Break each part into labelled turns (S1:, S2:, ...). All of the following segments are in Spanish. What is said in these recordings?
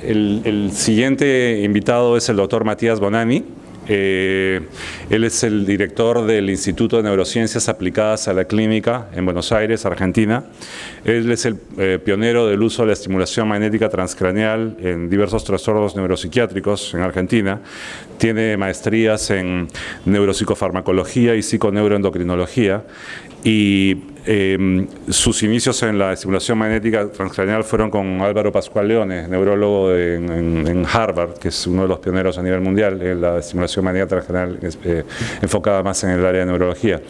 S1: El siguiente invitado es el doctor Matías Bonanni. Él es el director del Instituto de Neurociencias Aplicadas a la Clínica en Buenos Aires, Argentina. Él es el pionero del uso de la estimulación magnética transcraneal en diversos trastornos neuropsiquiátricos en Argentina. Tiene maestrías en neuropsicofarmacología y psiconeuroendocrinología. Y sus inicios en la estimulación magnética transcraneal fueron con Álvaro Pascual Leone, neurólogo en Harvard, que es uno de los pioneros a nivel mundial en la estimulación magnética transcraneal enfocada más en el área de neurología.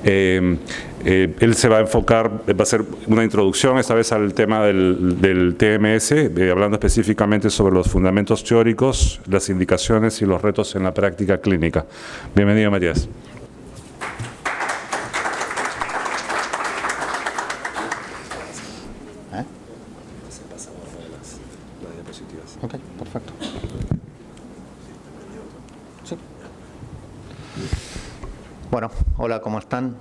S1: Él se va a enfocar, va a hacer una introducción esta vez al tema del TMS, hablando específicamente sobre los fundamentos teóricos, las indicaciones y los retos en la práctica clínica. Bienvenido, Matías.
S2: Ok, perfecto. Sí. Bueno, hola, ¿cómo están?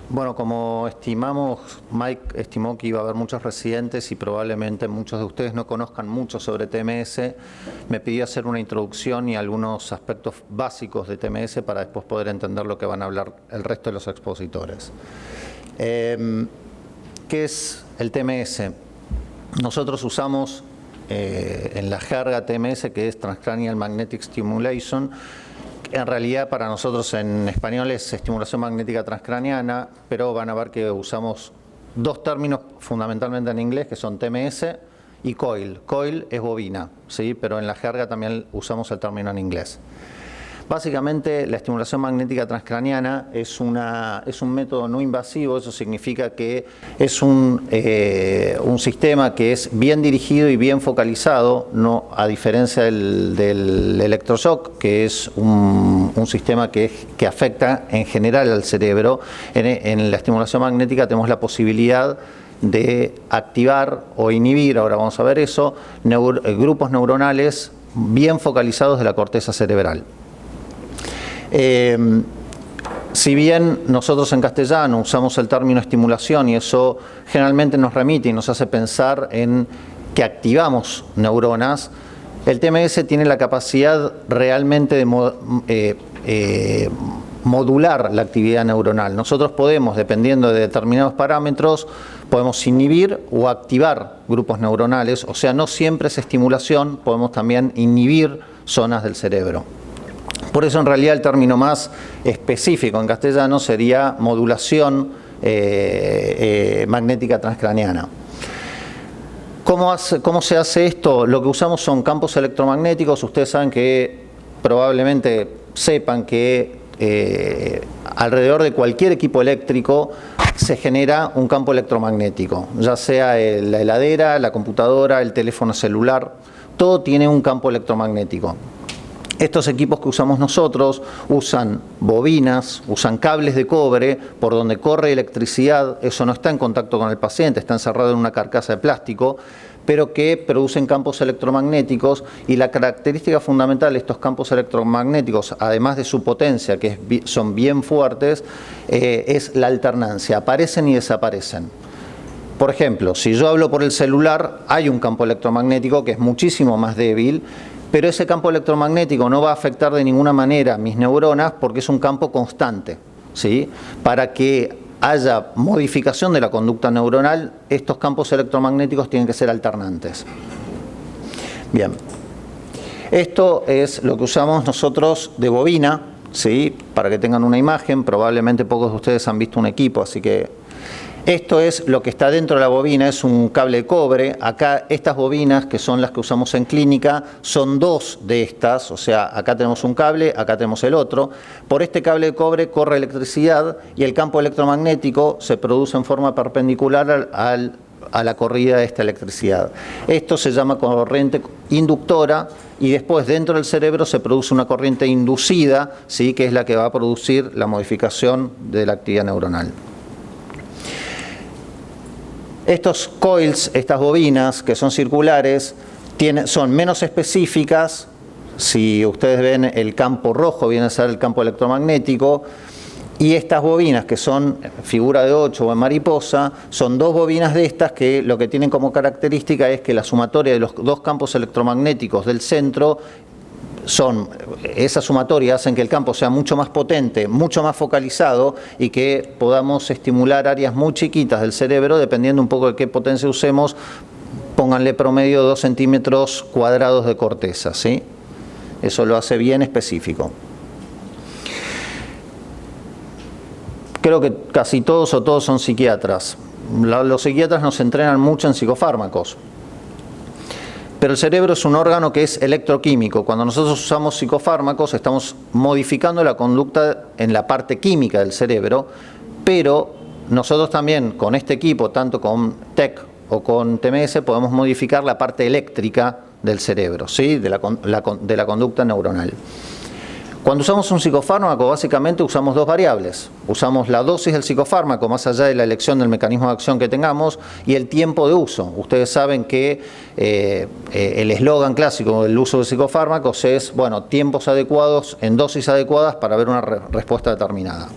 S2: Bueno, como estimamos, Mike estimó que iba a haber muchos residentes y probablemente muchos de ustedes no conozcan mucho sobre TMS. Me pidió hacer una introducción y algunos aspectos básicos de TMS para después poder entender lo que van a hablar el resto de los expositores. ¿Qué es el TMS? Nosotros usamos en la jerga TMS, que es Transcranial Magnetic Stimulation. En realidad para nosotros en español es estimulación magnética transcraniana, pero van a ver que usamos dos términos fundamentalmente en inglés, que son TMS y coil. Coil es bobina, ¿sí? Pero en la jerga también usamos el término en inglés. Básicamente, la estimulación magnética transcraniana es un método no invasivo. Eso significa que es un sistema que es bien dirigido y bien focalizado, no, a diferencia del electroshock, que es un sistema que afecta en general al cerebro. En la estimulación magnética tenemos la posibilidad de activar o inhibir, ahora vamos a ver eso, grupos neuronales bien focalizados de la corteza cerebral. Si bien nosotros en castellano usamos el término estimulación y eso generalmente nos remite y nos hace pensar en que activamos neuronas, el TMS tiene la capacidad realmente de modular la actividad neuronal. Nosotros podemos, dependiendo de determinados parámetros, podemos inhibir o activar grupos neuronales, o sea, no siempre es estimulación, podemos también inhibir zonas del cerebro. Por eso en realidad el término más específico en castellano sería modulación magnética transcraniana. ¿Cómo se hace esto? Lo que usamos son campos electromagnéticos. Ustedes saben que, probablemente sepan que alrededor de cualquier equipo eléctrico se genera un campo electromagnético, ya sea la heladera, la computadora, el teléfono celular, todo tiene un campo electromagnético. Estos equipos que usamos nosotros usan bobinas, usan cables de cobre por donde corre electricidad. Eso no está en contacto con el paciente, está encerrado en una carcasa de plástico, pero que producen campos electromagnéticos, y la característica fundamental de estos campos electromagnéticos, además de su potencia, que son bien fuertes, es la alternancia, aparecen y desaparecen. Por ejemplo, si yo hablo por el celular, hay un campo electromagnético que es muchísimo más débil, pero ese campo electromagnético no va a afectar de ninguna manera mis neuronas porque es un campo constante, ¿sí? Para que haya modificación de la conducta neuronal, estos campos electromagnéticos tienen que ser alternantes. Bien, esto es lo que usamos nosotros de bobina, ¿sí? Para que tengan una imagen. Probablemente pocos de ustedes han visto un equipo, así que esto es lo que está dentro de la bobina, es un cable de cobre. Acá estas bobinas, que son las que usamos en clínica, son dos de estas, o sea, acá tenemos un cable, acá tenemos el otro. Por este cable de cobre corre electricidad y el campo electromagnético se produce en forma perpendicular a la corrida de esta electricidad. Esto se llama corriente inductora, y después dentro del cerebro se produce una corriente inducida, ¿sí? Que es la que va a producir la modificación de la actividad neuronal. Estos coils, estas bobinas que son circulares, son menos específicas. Si ustedes ven, el campo rojo viene a ser el campo electromagnético, Y estas bobinas, que son figura de 8 o en mariposa, son dos bobinas de estas que lo que tienen como característica es que la sumatoria de los dos campos electromagnéticos del centro esa sumatoria hacen que el campo sea mucho más potente, mucho más focalizado y que podamos estimular áreas muy chiquitas del cerebro, dependiendo un poco de qué potencia usemos. Pónganle promedio 2 centímetros cuadrados de corteza, ¿sí? Eso lo hace bien específico. Creo que casi todos o todos son psiquiatras. Los psiquiatras nos entrenan mucho en psicofármacos. Pero el cerebro es un órgano que es electroquímico. Cuando nosotros usamos psicofármacos estamos modificando la conducta en la parte química del cerebro, pero nosotros también con este equipo, tanto con TEC o con TMS, podemos modificar la parte eléctrica del cerebro, ¿sí? de la conducta neuronal. Cuando usamos un psicofármaco, básicamente usamos dos variables. Usamos la dosis del psicofármaco, más allá de la elección del mecanismo de acción que tengamos, y el tiempo de uso. Ustedes saben que el eslogan clásico del uso de psicofármacos es, bueno, tiempos adecuados en dosis adecuadas para ver una respuesta determinada.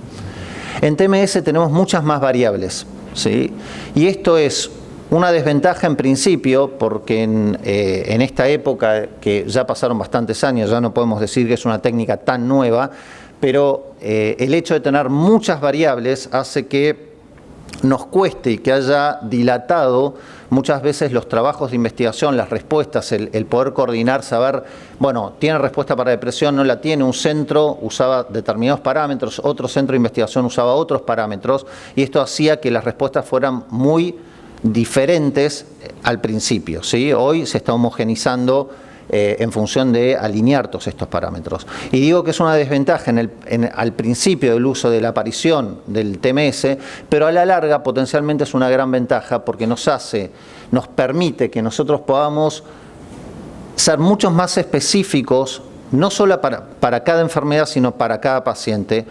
S2: En TMS tenemos muchas más variables, ¿sí? Y esto es una desventaja en principio, porque en esta época, que ya pasaron bastantes años, ya no podemos decir que es una técnica tan nueva, pero el hecho de tener muchas variables hace que nos cueste y que haya dilatado muchas veces los trabajos de investigación, las respuestas, el poder coordinar, saber, bueno, tiene respuesta para depresión, no la tiene, un centro usaba determinados parámetros, otro centro de investigación usaba otros parámetros, y esto hacía que las respuestas fueran muy diferentes al principio, ¿sí? Hoy se está homogenizando en función de alinear todos estos parámetros. Y digo que es una desventaja al principio del uso de la aparición del TMS, pero a la larga potencialmente es una gran ventaja porque nos permite que nosotros podamos ser muchos más específicos, no solo para cada enfermedad, sino para cada paciente.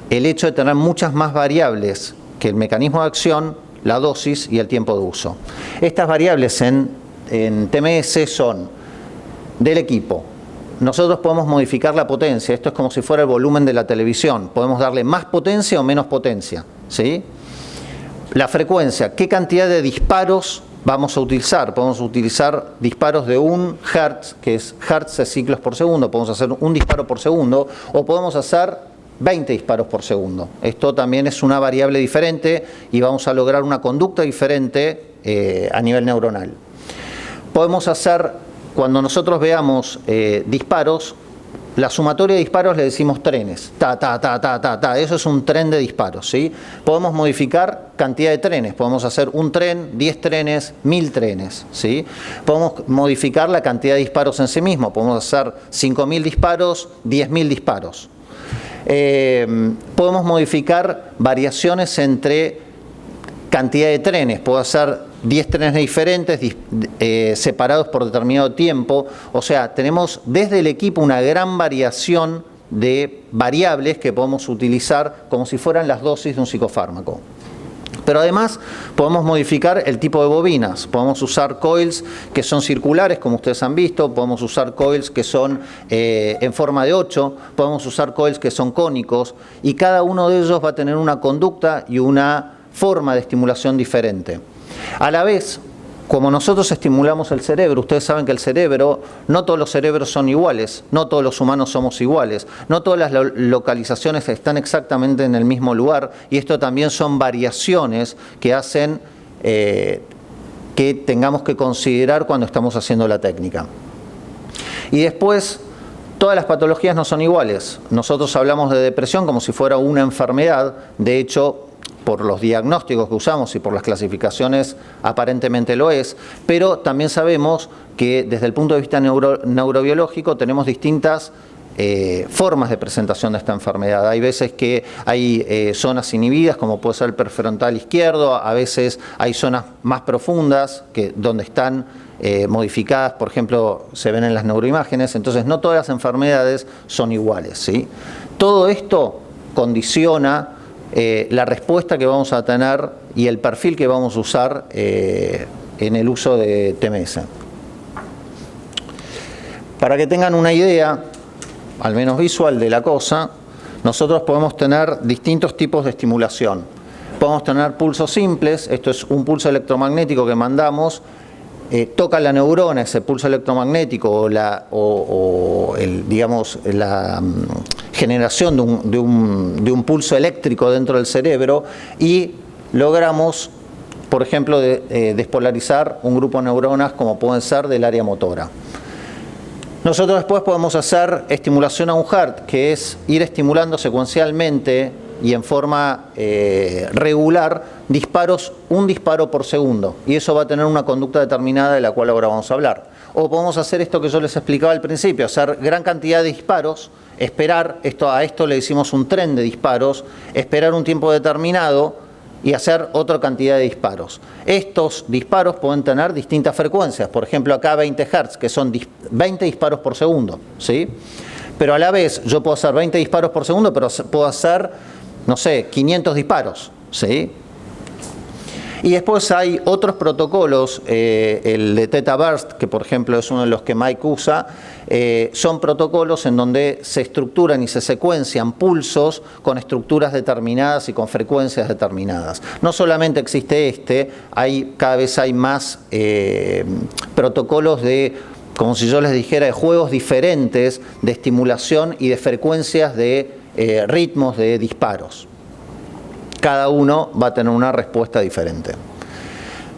S2: El hecho de tener muchas más variables que el mecanismo de acción, la dosis y el tiempo de uso. Estas variables en TMS son del equipo. Nosotros podemos modificar la potencia, esto es como si fuera el volumen de la televisión, podemos darle más potencia o menos potencia, ¿sí? La frecuencia, qué cantidad de disparos vamos a utilizar. Podemos utilizar disparos de 1 Hz, que es Hz de ciclos por segundo, podemos hacer un disparo por segundo, o podemos hacer 20 disparos por segundo. Esto también es una variable diferente y vamos a lograr una conducta diferente a nivel neuronal. Podemos hacer, cuando nosotros veamos disparos, la sumatoria de disparos le decimos trenes. Ta, ta, ta, ta, ta, ta. Eso es un tren de disparos, ¿sí? Podemos modificar cantidad de trenes. Podemos hacer un tren, 10 trenes, 1000 trenes, ¿sí? Podemos modificar la cantidad de disparos en sí mismo. Podemos hacer 5000 disparos, 10.000 disparos. Podemos modificar variaciones entre cantidad de trenes. Puedo hacer 10 trenes diferentes separados por determinado tiempo. O sea, tenemos desde el equipo una gran variación de variables que podemos utilizar como si fueran las dosis de un psicofármaco. Pero además podemos modificar el tipo de bobinas. Podemos usar coils que son circulares, como ustedes han visto. Podemos usar coils que son en forma de 8. Podemos usar coils que son cónicos. Y cada uno de ellos va a tener una conducta y una forma de estimulación diferente. A la vez, como nosotros estimulamos el cerebro, ustedes saben que el cerebro, no todos los cerebros son iguales, no todos los humanos somos iguales, no todas las localizaciones están exactamente en el mismo lugar, y esto también son variaciones que hacen que tengamos que considerar cuando estamos haciendo la técnica. Y después, todas las patologías no son iguales. Nosotros hablamos de depresión como si fuera una enfermedad. De hecho, por los diagnósticos que usamos y por las clasificaciones aparentemente lo es, pero también sabemos que desde el punto de vista neurobiológico tenemos distintas formas de presentación de esta enfermedad. Hay veces que hay zonas inhibidas, como puede ser el prefrontal izquierdo, a veces hay zonas más profundas donde están modificadas, por ejemplo, se ven en las neuroimágenes. Entonces no todas las enfermedades son iguales, ¿sí? Todo esto condiciona la respuesta que vamos a tener y el perfil que vamos a usar en el uso de TMS. Para que tengan una idea, al menos visual, de la cosa, nosotros podemos tener distintos tipos de estimulación. Podemos tener pulsos simples, esto es un pulso electromagnético que mandamos, toca la neurona, ese pulso electromagnético o la generación de un pulso eléctrico dentro del cerebro y logramos, por ejemplo, despolarizar un grupo de neuronas como pueden ser del área motora. Nosotros después podemos hacer estimulación a un HERT, que es ir estimulando secuencialmente y en forma regular un disparo por segundo. Y eso va a tener una conducta determinada de la cual ahora vamos a hablar. O podemos hacer esto que yo les explicaba al principio, hacer gran cantidad de disparos, esperar, a esto le decimos un tren de disparos, esperar un tiempo determinado y hacer otra cantidad de disparos. Estos disparos pueden tener distintas frecuencias, por ejemplo acá 20 Hz, que son 20 disparos por segundo, ¿sí? Pero a la vez yo puedo hacer 20 disparos por segundo, pero puedo hacer, no sé, 500 disparos, ¿sí? Y después hay otros protocolos, el de Theta Burst, que por ejemplo es uno de los que Mike usa, son protocolos en donde se estructuran y se secuencian pulsos con estructuras determinadas y con frecuencias determinadas. No solamente existe cada vez hay más protocolos como si yo les dijera, de juegos diferentes de estimulación y de frecuencias de ritmos de disparos. Cada uno va a tener una respuesta diferente.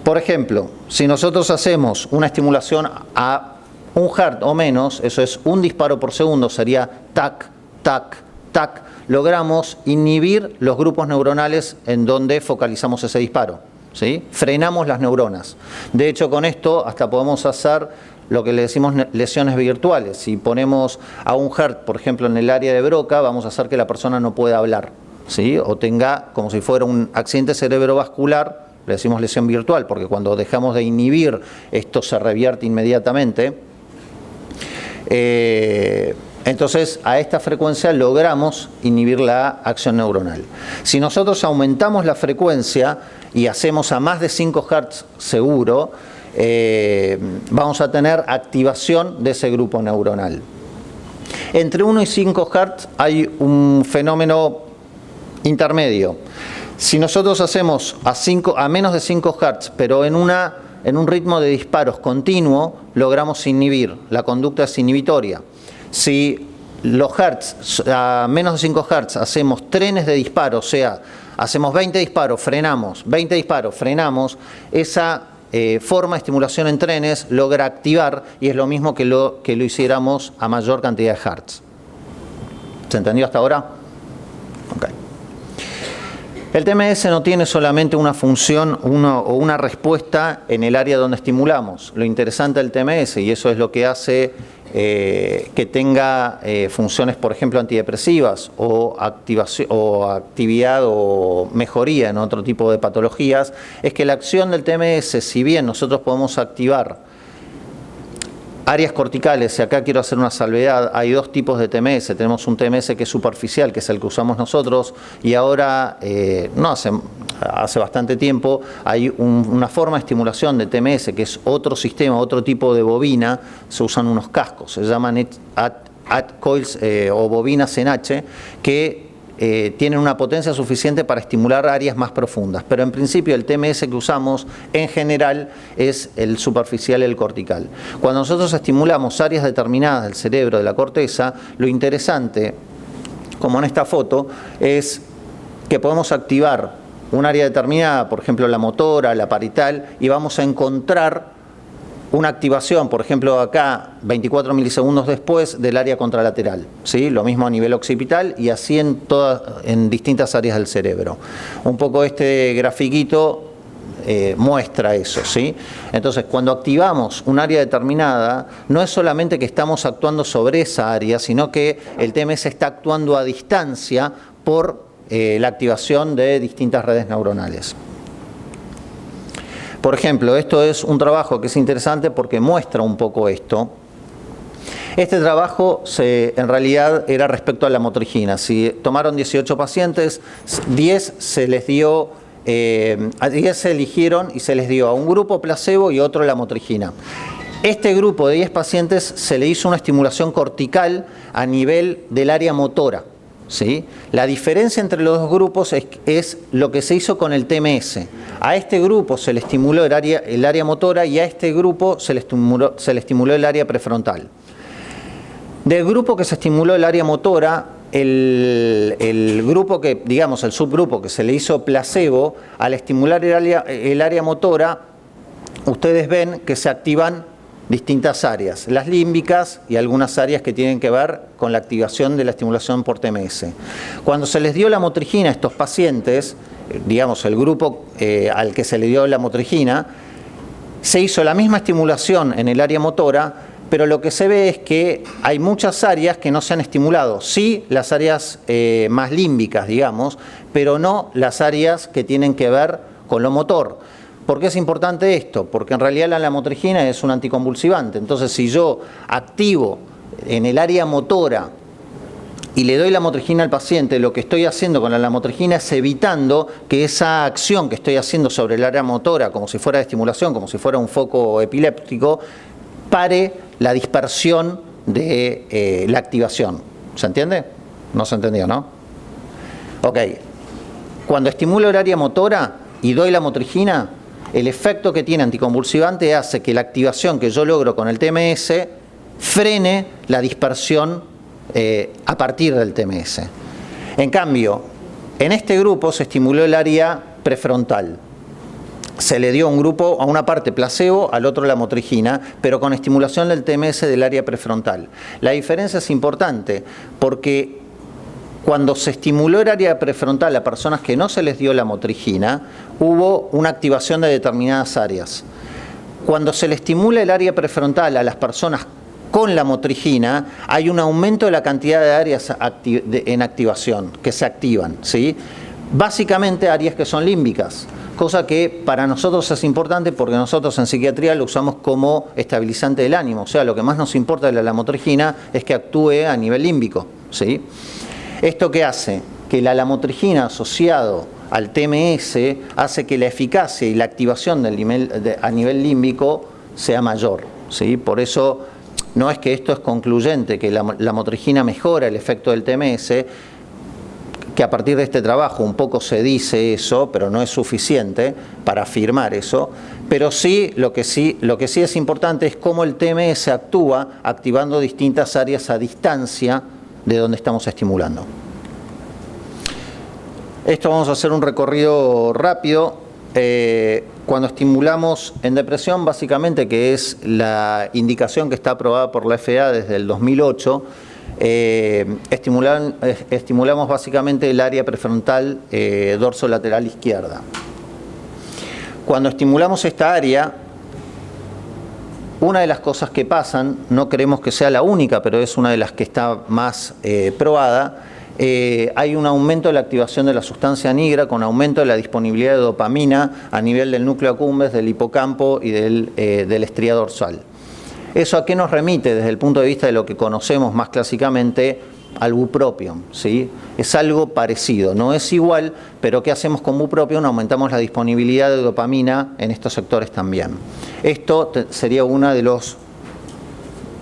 S2: Por ejemplo, si nosotros hacemos una estimulación a 1 Hz o menos, eso es un disparo por segundo, sería tac, tac, tac, logramos inhibir los grupos neuronales en donde focalizamos ese disparo, ¿sí? Frenamos las neuronas. De hecho, con esto hasta podemos hacer lo que le decimos lesiones virtuales. Si ponemos a 1 Hz, por ejemplo, en el área de Broca, vamos a hacer que la persona no pueda hablar, ¿sí? O tenga como si fuera un accidente cerebrovascular, le decimos lesión virtual, porque cuando dejamos de inhibir esto se revierte inmediatamente. Entonces a esta frecuencia logramos inhibir la acción neuronal. Si nosotros aumentamos la frecuencia y hacemos a más de 5 Hz seguro, vamos a tener activación de ese grupo neuronal. Entre 1 y 5 Hz hay un fenómeno intermedio. Si nosotros hacemos a menos de 5 Hz, pero en un ritmo de disparos continuo, logramos inhibir. La conducta es inhibitoria. Si los Hz, a menos de 5 Hz, hacemos trenes de disparos, o sea, hacemos 20 disparos, frenamos, 20 disparos, frenamos, esa forma de estimulación en trenes logra activar y es lo mismo que lo hiciéramos a mayor cantidad de Hz. ¿Se entendió hasta ahora? Ok. El TMS no tiene solamente una función o una respuesta en el área donde estimulamos. Lo interesante del TMS, y eso es lo que hace que tenga funciones, por ejemplo, antidepresivas o actividad o mejoría en otro tipo de patologías, es que la acción del TMS, si bien nosotros podemos activar áreas corticales, y acá quiero hacer una salvedad, hay dos tipos de TMS. Tenemos un TMS que es superficial, que es el que usamos nosotros, y ahora, hace bastante tiempo, hay una forma de estimulación de TMS, que es otro sistema, otro tipo de bobina, se usan unos cascos, se llaman coils o bobinas en H, que tienen una potencia suficiente para estimular áreas más profundas, pero en principio el TMS que usamos en general es el superficial y el cortical. Cuando nosotros estimulamos áreas determinadas del cerebro, de la corteza, lo interesante, como en esta foto, es que podemos activar un área determinada, por ejemplo la motora, la parietal, y vamos a encontrar una activación, por ejemplo acá 24 milisegundos después del área contralateral, ¿sí? Lo mismo a nivel occipital y así en distintas áreas del cerebro. Un poco este grafiquito muestra eso, ¿sí? Entonces cuando activamos un área determinada, no es solamente que estamos actuando sobre esa área, sino que el TMS está actuando a distancia por la activación de distintas redes neuronales. Por ejemplo, esto es un trabajo que es interesante porque muestra un poco esto. Este trabajo en realidad era respecto a la motrigina. Si tomaron 18 pacientes, 10 se les dio, a 10 se eligieron y se les dio a un grupo placebo y otro la motrigina. Este grupo de 10 pacientes se le hizo una estimulación cortical a nivel del área motora, ¿sí? La diferencia entre los dos grupos es lo que se hizo con el TMS. A este grupo se le estimuló el área motora y a este grupo se le estimuló el área prefrontal. Del grupo que se estimuló el área motora, el grupo que, digamos, el subgrupo que se le hizo placebo, al estimular el área motora, ustedes ven que se activan distintas áreas, las límbicas y algunas áreas que tienen que ver con la activación de la estimulación por TMS. Cuando se les dio la motrigina a estos pacientes, digamos, el grupo al que se le dio la motrigina, se hizo la misma estimulación en el área motora, pero lo que se ve es que hay muchas áreas que no se han estimulado. Sí, las áreas más límbicas, digamos, pero no las áreas que tienen que ver con lo motor. ¿Por qué es importante esto? Porque en realidad la lamotrigina es un anticonvulsivante. Entonces, si yo activo en el área motora y le doy lamotrigina al paciente, lo que estoy haciendo con la lamotrigina es evitando que esa acción que estoy haciendo sobre el área motora, como si fuera de estimulación, como si fuera un foco epiléptico, pare la dispersión de la activación. ¿Se entiende? No se entendió, ¿no? Ok. Cuando estimulo el área motora y doy lamotrigina, el efecto que tiene anticonvulsivante hace que la activación que yo logro con el TMS frene la dispersión a partir del TMS. En cambio, en este grupo se estimuló el área prefrontal. Se le dio a una parte placebo, al otro lamotrigina, pero con estimulación del TMS del área prefrontal. La diferencia es importante porque cuando se estimuló el área prefrontal a personas que no se les dio lamotrigina, hubo una activación de determinadas áreas. Cuando se le estimula el área prefrontal a las personas con lamotrigina, hay un aumento de la cantidad de áreas en activación, que se activan, ¿sí? Básicamente áreas que son límbicas, cosa que para nosotros es importante porque nosotros en psiquiatría lo usamos como estabilizante del ánimo. O sea, lo que más nos importa de la lamotrigina es que actúe a nivel límbico, ¿sí? ¿Esto qué hace? Que la lamotrigina asociado al TMS hace que la eficacia y la activación a nivel límbico sea mayor, ¿sí? Por eso no es que esto es concluyente, que la lamotrigina mejora el efecto del TMS, que a partir de este trabajo un poco se dice eso, pero no es suficiente para afirmar eso, pero sí lo que sí es importante es cómo el TMS actúa activando distintas áreas a distancia de donde estamos estimulando. Esto vamos a hacer un recorrido rápido. Cuando estimulamos en depresión, básicamente, que es la indicación que está aprobada por la FDA desde el 2008, estimulamos básicamente el área prefrontal dorsolateral izquierda. Cuando estimulamos esta área, una de las cosas que pasan, no creemos que sea la única, pero es una de las que está más probada, hay un aumento de la activación de la sustancia nigra con aumento de la disponibilidad de dopamina a nivel del núcleo accumbens, del hipocampo y del estría dorsal. ¿Eso a qué nos remite desde el punto de vista de lo que conocemos más clásicamente? Al bupropion, ¿sí? Es algo parecido, no es igual, pero ¿qué hacemos con bupropion? Aumentamos la disponibilidad de dopamina en estos sectores también. Esto sería uno de los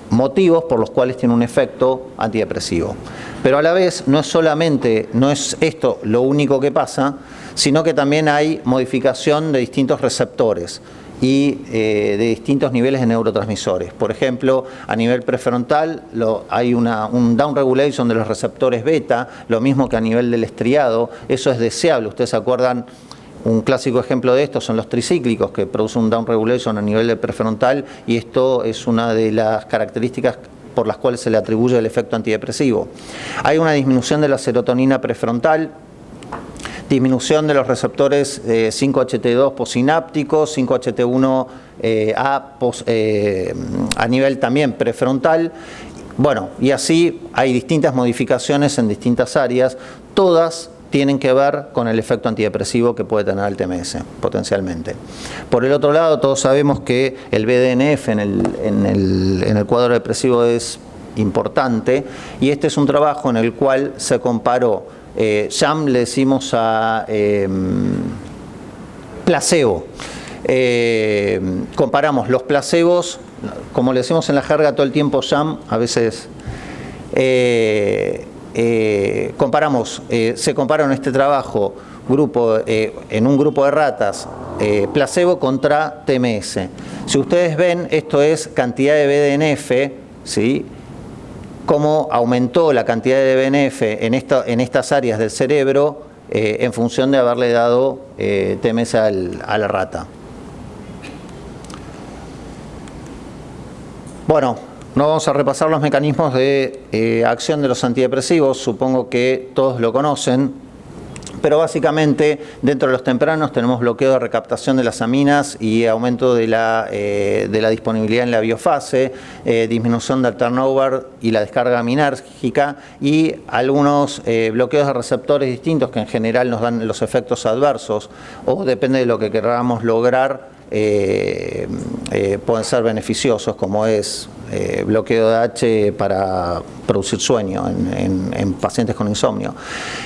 S2: motivos por los cuales tiene un efecto antidepresivo. Pero a la vez no es esto lo único que pasa, sino que también hay modificación de distintos receptores y de distintos niveles de neurotransmisores. Por ejemplo, a nivel prefrontal hay un downregulation de los receptores beta, lo mismo que a nivel del estriado. Eso es deseable. Ustedes se acuerdan, un clásico ejemplo de esto son los tricíclicos, que producen un downregulation a nivel del prefrontal, y esto es una de las características por las cuales se le atribuye el efecto antidepresivo. Hay una disminución de la serotonina prefrontal, disminución de los receptores 5-HT2 postsinápticos, 5-HT1A a nivel también prefrontal. Bueno, y así hay distintas modificaciones en distintas áreas, todas tienen que ver con el efecto antidepresivo que puede tener el TMS, potencialmente. Por el otro lado, todos sabemos que el BDNF en el cuadro depresivo es importante, y este es un trabajo en el cual se comparó, sham le decimos a placebo. Comparamos los placebos, como le decimos en la jerga todo el tiempo sham, a veces se compararon este trabajo en un grupo de ratas placebo contra TMS. Si ustedes ven, esto es cantidad de BDNF, ¿sí? Cómo aumentó la cantidad de BDNF en estas áreas del cerebro en función de haberle dado TMS a la rata. Bueno, no vamos a repasar los mecanismos de acción de los antidepresivos, supongo que todos lo conocen, pero básicamente dentro de los tempranos tenemos bloqueo de recaptación de las aminas y aumento de la disponibilidad en la biofase, disminución del turnover y la descarga aminérgica y algunos bloqueos de receptores distintos que en general nos dan los efectos adversos o depende de lo que queramos lograr, pueden ser beneficiosos, como es bloqueo de H para producir sueño en pacientes con insomnio.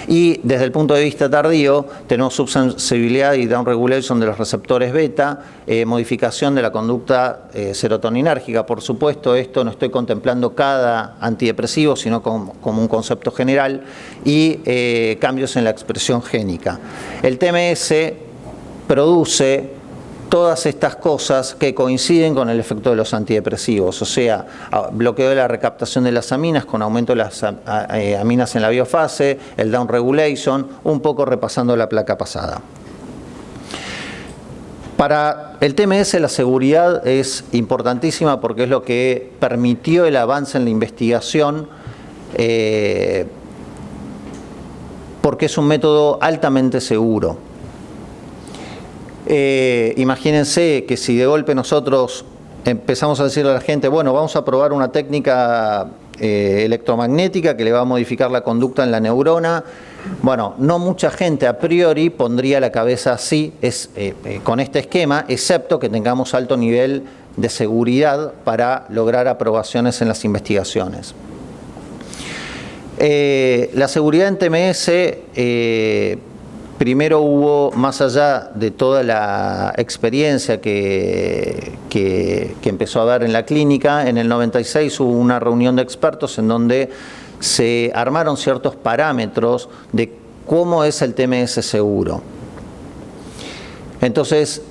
S2: Y desde el punto de vista tardío, tenemos subsensibilidad y downregulation de los receptores beta, modificación de la conducta serotoninérgica. Por supuesto, esto no estoy contemplando cada antidepresivo, sino como un concepto general, y cambios en la expresión génica. El TMS produce todas estas cosas que coinciden con el efecto de los antidepresivos, o sea, bloqueo de la recaptación de las aminas con aumento de las aminas en la biofase, el downregulation, un poco repasando la placa pasada. Para el TMS la seguridad es importantísima porque es lo que permitió el avance en la investigación, porque es un método altamente seguro. Imagínense que si de golpe nosotros empezamos a decirle a la gente, bueno, vamos a probar una técnica electromagnética que le va a modificar la conducta en la neurona. Bueno, no mucha gente a priori pondría la cabeza así, con este esquema, excepto que tengamos alto nivel de seguridad para lograr aprobaciones en las investigaciones. La seguridad en TMS, primero hubo, más allá de toda la experiencia que empezó a haber en la clínica, en el 96 hubo una reunión de expertos en donde se armaron ciertos parámetros de cómo es el TMS seguro. Entonces,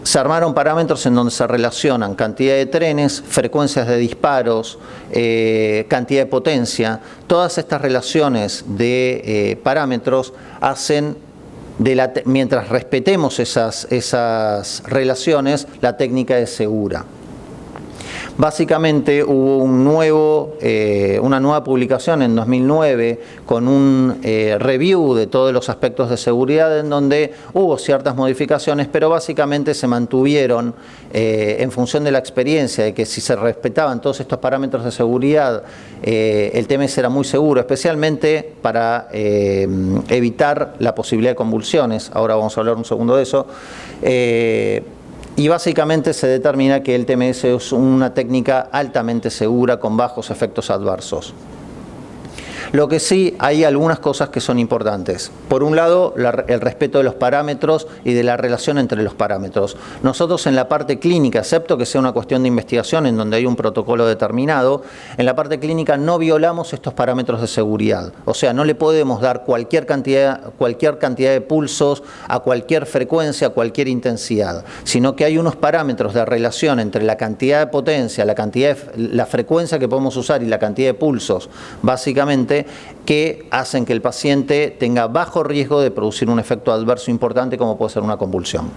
S2: se armaron parámetros en donde se relacionan cantidad de trenes, frecuencias de disparos, cantidad de potencia. Todas estas relaciones de parámetros hacen, mientras respetemos esas relaciones, la técnica es segura. Básicamente hubo una nueva publicación en 2009 con un review de todos los aspectos de seguridad en donde hubo ciertas modificaciones, pero básicamente se mantuvieron en función de la experiencia de que si se respetaban todos estos parámetros de seguridad, el TMS era muy seguro, especialmente para evitar la posibilidad de convulsiones. Ahora vamos a hablar un segundo de eso. Y básicamente se determina que el TMS es una técnica altamente segura con bajos efectos adversos. Lo que sí, hay algunas cosas que son importantes. Por un lado, el respeto de los parámetros y de la relación entre los parámetros. Nosotros en la parte clínica, excepto que sea una cuestión de investigación en donde hay un protocolo determinado, en la parte clínica no violamos estos parámetros de seguridad. O sea, no le podemos dar cualquier cantidad de pulsos a cualquier frecuencia, a cualquier intensidad, sino que hay unos parámetros de relación entre la cantidad de potencia, la frecuencia que podemos usar y la cantidad de pulsos, básicamente, que hacen que el paciente tenga bajo riesgo de producir un efecto adverso importante como puede ser una convulsión.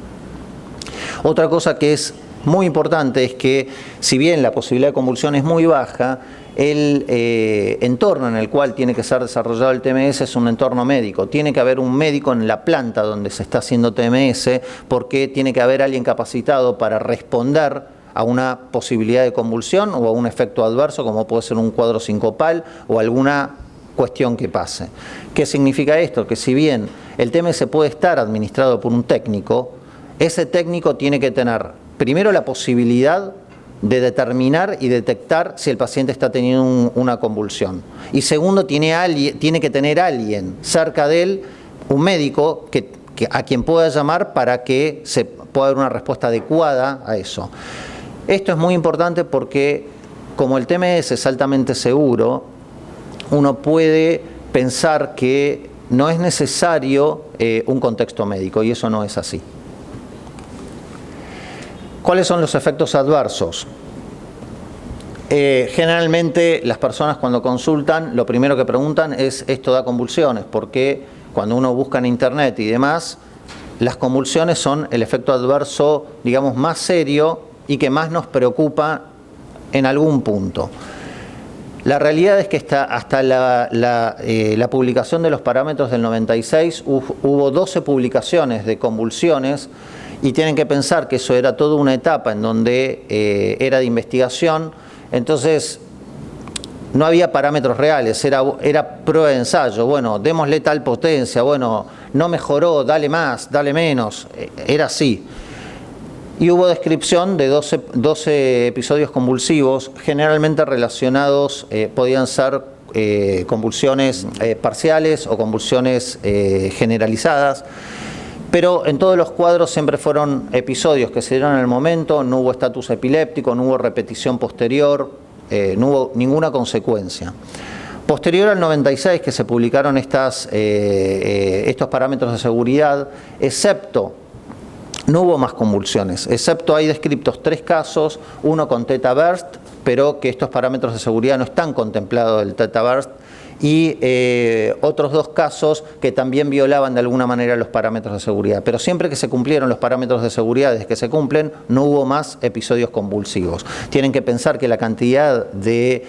S2: Otra cosa que es muy importante es que, si bien la posibilidad de convulsión es muy baja, el entorno en el cual tiene que ser desarrollado el TMS es un entorno médico. Tiene que haber un médico en la planta donde se está haciendo TMS, porque tiene que haber alguien capacitado para responder a una posibilidad de convulsión o a un efecto adverso como puede ser un cuadro sincopal o alguna cuestión que pase. ¿Qué significa esto? Que si bien el TMS puede estar administrado por un técnico, ese técnico tiene que tener primero la posibilidad de determinar y detectar si el paciente está teniendo una convulsión. Y segundo, tiene que tener alguien cerca de él, un médico a quien pueda llamar para que se pueda dar una respuesta adecuada a eso. Esto es muy importante porque, como el TMS es altamente seguro, uno puede pensar que no es necesario un contexto médico, y eso no es así. ¿Cuáles son los efectos adversos? Generalmente las personas cuando consultan, lo primero que preguntan es, ¿esto da convulsiones? Porque cuando uno busca en internet y demás, las convulsiones son el efecto adverso, digamos, más serio y que más nos preocupa en algún punto. La realidad es que hasta la publicación de los parámetros del 96 hubo 12 publicaciones de convulsiones, y tienen que pensar que eso era toda una etapa en donde era de investigación. Entonces no había parámetros reales, era prueba de ensayo. Bueno, démosle tal potencia, bueno, no mejoró, dale más, dale menos, era así. Y hubo descripción de 12 episodios convulsivos, generalmente relacionados, podían ser convulsiones parciales o convulsiones generalizadas. Pero en todos los cuadros siempre fueron episodios que se dieron en el momento, no hubo estatus epiléptico, no hubo repetición posterior, no hubo ninguna consecuencia. Posterior al 96 que se publicaron estos parámetros de seguridad, no hubo más convulsiones, excepto hay descriptos 3 casos, uno con theta burst, pero que estos parámetros de seguridad no están contemplados del theta burst, y otros 2 casos que también violaban de alguna manera los parámetros de seguridad. Pero siempre que se cumplieron los parámetros de seguridad, desde que se cumplen, no hubo más episodios convulsivos. Tienen que pensar que la cantidad de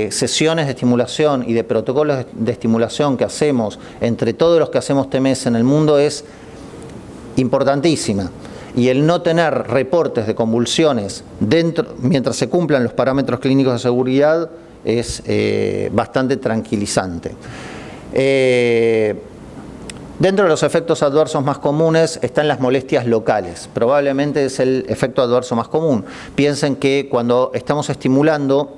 S2: sesiones de estimulación y de protocolos de estimulación que hacemos entre todos los que hacemos TMS en el mundo es importantísima. Y el no tener reportes de convulsiones mientras se cumplan los parámetros clínicos de seguridad es bastante tranquilizante. Dentro de los efectos adversos más comunes están las molestias locales. Probablemente es el efecto adverso más común. Piensen que cuando estamos estimulando,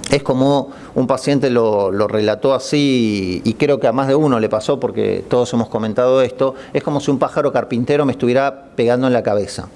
S2: es como un paciente lo relató así, y creo que a más de uno le pasó porque todos hemos comentado esto, es como si un pájaro carpintero me estuviera pegando en la cabeza.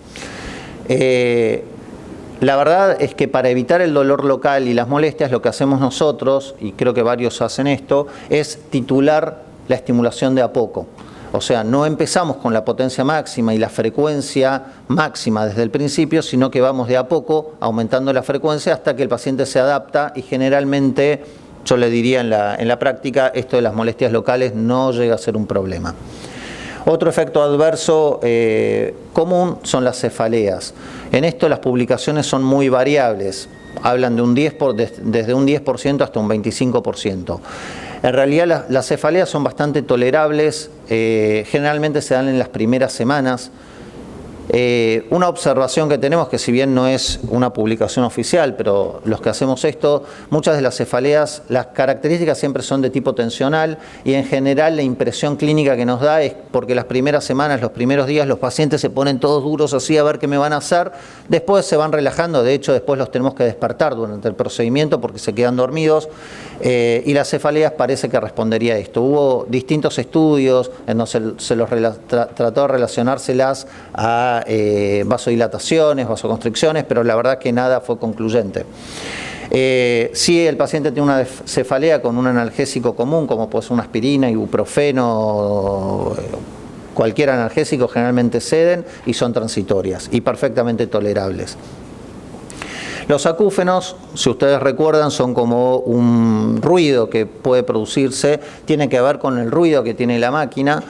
S2: La verdad es que para evitar el dolor local y las molestias, lo que hacemos nosotros, y creo que varios hacen esto, es titular la estimulación de a poco. O sea, no empezamos con la potencia máxima y la frecuencia máxima desde el principio, sino que vamos de a poco aumentando la frecuencia hasta que el paciente se adapta, y generalmente, yo le diría en la práctica, esto de las molestias locales no llega a ser un problema. Otro efecto adverso común son las cefaleas. En esto las publicaciones son muy variables, hablan de desde un 10% hasta un 25%. En realidad las cefaleas son bastante tolerables, generalmente se dan en las primeras semanas. Una observación que tenemos, que si bien no es una publicación oficial, pero los que hacemos esto, muchas de las cefaleas, las características siempre son de tipo tensional, y en general la impresión clínica que nos da es porque las primeras semanas, los primeros días, los pacientes se ponen todos duros así a ver qué me van a hacer, después se van relajando, de hecho después los tenemos que despertar durante el procedimiento porque se quedan dormidos, y las cefaleas parece que respondería a esto. Hubo distintos estudios en donde se los trató de relacionárselas a vasodilataciones, vasoconstricciones, pero la verdad que nada fue concluyente. Si el paciente tiene una cefalea con un analgésico común, como puede ser una aspirina, ibuprofeno, cualquier analgésico, generalmente ceden y son transitorias y perfectamente tolerables. Los acúfenos, si ustedes recuerdan, son como un ruido que puede producirse, tiene que ver con el ruido que tiene la máquina.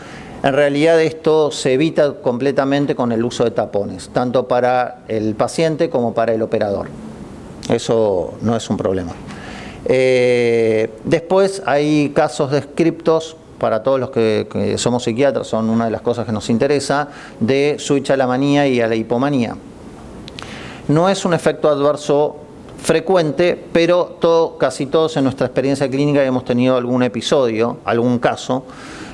S2: En realidad esto se evita completamente con el uso de tapones, tanto para el paciente como para el operador. Eso no es un problema. Después hay casos descriptos, para todos los que somos psiquiatras, son una de las cosas que nos interesa, de switch a la manía y a la hipomanía. No es un efecto adverso frecuente, pero casi todos en nuestra experiencia clínica hemos tenido algún episodio, algún caso,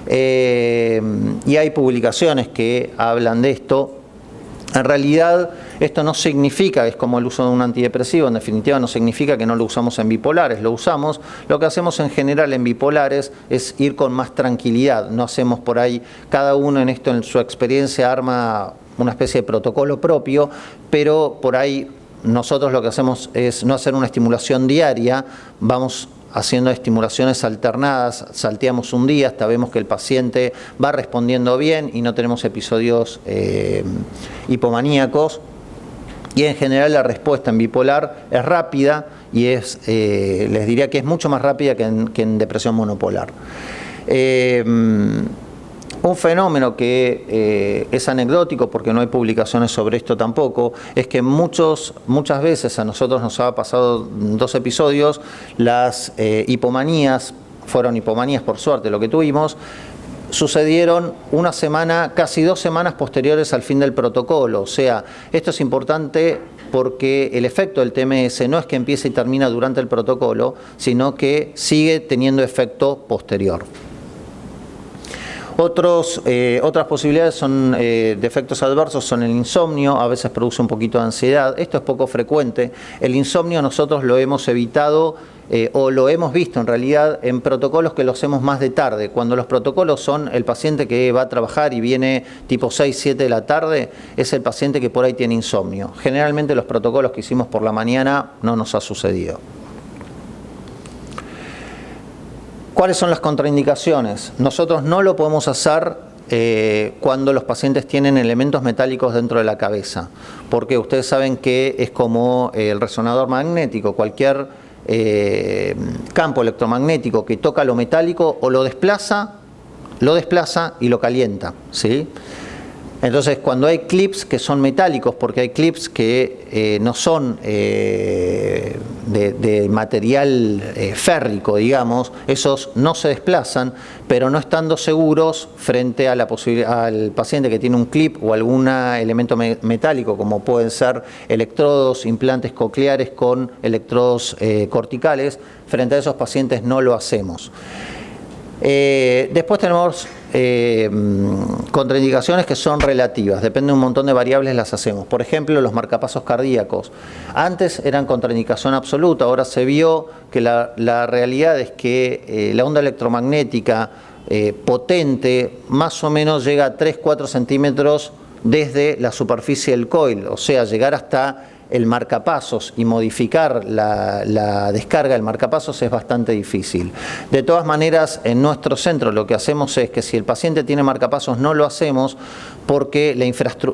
S2: y hay publicaciones que hablan de esto. En realidad esto no significa, es como el uso de un antidepresivo, en definitiva no significa que no lo usamos en bipolares, lo usamos. Lo que hacemos en general en bipolares es ir con más tranquilidad, no hacemos por ahí, cada uno en esto en su experiencia arma una especie de protocolo propio, pero por ahí nosotros lo que hacemos es no hacer una estimulación diaria, vamos haciendo estimulaciones alternadas, salteamos un día hasta vemos que el paciente va respondiendo bien y no tenemos episodios hipomaníacos. Y en general la respuesta en bipolar es rápida y les diría que es mucho más rápida que en depresión monopolar. Un fenómeno que es anecdótico, porque no hay publicaciones sobre esto tampoco, es que muchas veces a nosotros nos ha pasado 2 episodios, las hipomanías, fueron hipomanías por suerte lo que tuvimos, sucedieron una semana, casi 2 semanas posteriores al fin del protocolo. O sea, esto es importante porque el efecto del TMS no es que empiece y termina durante el protocolo, sino que sigue teniendo efecto posterior. Otras posibilidades son de efectos adversos son el insomnio, a veces produce un poquito de ansiedad. Esto es poco frecuente. El insomnio nosotros lo hemos evitado o lo hemos visto en realidad en protocolos que lo hacemos más de tarde. Cuando los protocolos son el paciente que va a trabajar y viene tipo 6, 7 de la tarde, es el paciente que por ahí tiene insomnio. Generalmente los protocolos que hicimos por la mañana no nos ha sucedido. ¿Cuáles son las contraindicaciones? Nosotros no lo podemos hacer cuando los pacientes tienen elementos metálicos dentro de la cabeza, porque ustedes saben que es como el resonador magnético, cualquier campo electromagnético que toca lo metálico o lo desplaza y lo calienta, ¿sí? Entonces, cuando hay clips que son metálicos, porque hay clips que no son de material férrico, digamos, esos no se desplazan, pero no estando seguros frente a la posibilidad al paciente que tiene un clip o algún elemento metálico, como pueden ser electrodos, implantes cocleares con electrodos corticales, frente a esos pacientes no lo hacemos. Después tenemos contraindicaciones que son relativas, depende de un montón de variables, las hacemos. Por ejemplo, los marcapasos cardíacos. Antes eran contraindicación absoluta, ahora se vio que la realidad es que la onda electromagnética potente más o menos llega a 3-4 centímetros desde la superficie del coil, o sea, llegar hasta el marcapasos y modificar la descarga del marcapasos es bastante difícil. De todas maneras, en nuestro centro lo que hacemos es que si el paciente tiene marcapasos no lo hacemos porque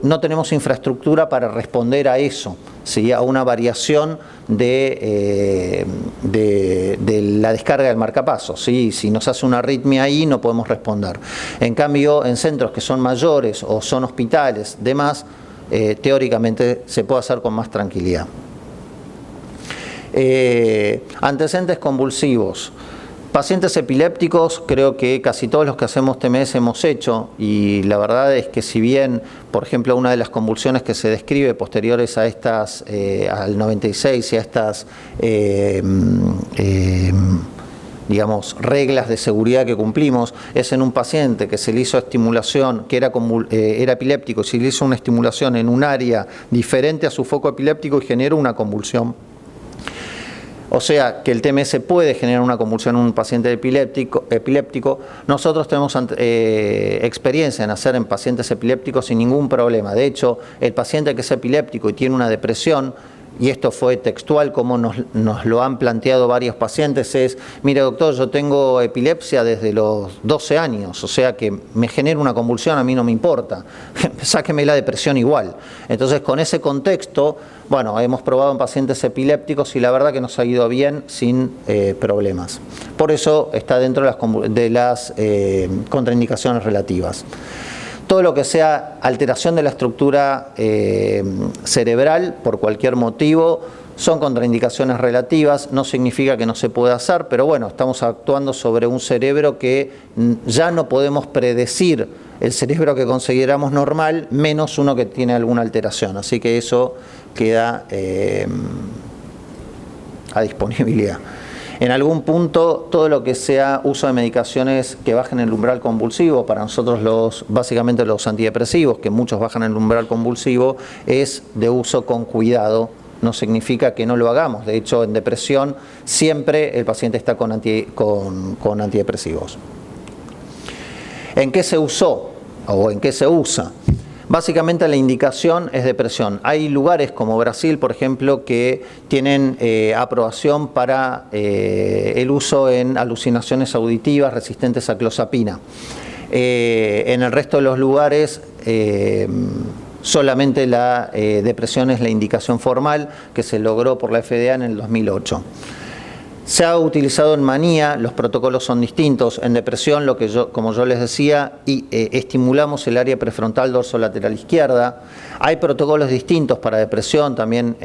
S2: no tenemos infraestructura para responder a eso, ¿sí? A una variación de la descarga del marcapasos, ¿sí? Si nos hace una arritmia ahí no podemos responder. En cambio, en centros que son mayores o son hospitales, demás, teóricamente se puede hacer con más tranquilidad. Antecedentes convulsivos. Pacientes epilépticos, creo que casi todos los que hacemos TMS hemos hecho, y la verdad es que si bien, por ejemplo, una de las convulsiones que se describe posteriores a estas, al 96 y a estas digamos, reglas de seguridad que cumplimos, es en un paciente que se le hizo estimulación, que era epiléptico, se le hizo una estimulación en un área diferente a su foco epiléptico y generó una convulsión. O sea, que el TMS puede generar una convulsión en un paciente epiléptico. Nosotros tenemos experiencia en hacer en pacientes epilépticos sin ningún problema. De hecho, el paciente que es epiléptico y tiene una depresión, y esto fue textual como nos lo han planteado varios pacientes, es: mire doctor, yo tengo epilepsia desde los 12 años, o sea que me genera una convulsión, a mí no me importa, sáqueme la depresión igual. Entonces, con ese contexto, bueno, hemos probado en pacientes epilépticos y la verdad que nos ha ido bien sin problemas. Por eso está dentro de las contraindicaciones relativas. Todo lo que sea alteración de la estructura cerebral por cualquier motivo son contraindicaciones relativas, no significa que no se pueda hacer, pero bueno, estamos actuando sobre un cerebro que ya no podemos predecir el cerebro que consideramos normal, menos uno que tiene alguna alteración, así que eso queda a disponibilidad. En algún punto, todo lo que sea uso de medicaciones que bajen el umbral convulsivo, para nosotros básicamente los antidepresivos, que muchos bajan el umbral convulsivo, es de uso con cuidado, no significa que no lo hagamos. De hecho, en depresión siempre el paciente está con antidepresivos. ¿En qué se usó o en qué se usa? Básicamente la indicación es depresión. Hay lugares como Brasil, por ejemplo, que tienen aprobación para el uso en alucinaciones auditivas resistentes a clozapina. En el resto de los lugares solamente la depresión es la indicación formal que se logró por la FDA en el 2008. Se ha utilizado en manía, los protocolos son distintos. En depresión, como yo les decía, estimulamos el área prefrontal dorsolateral izquierda. Hay protocolos distintos para depresión, también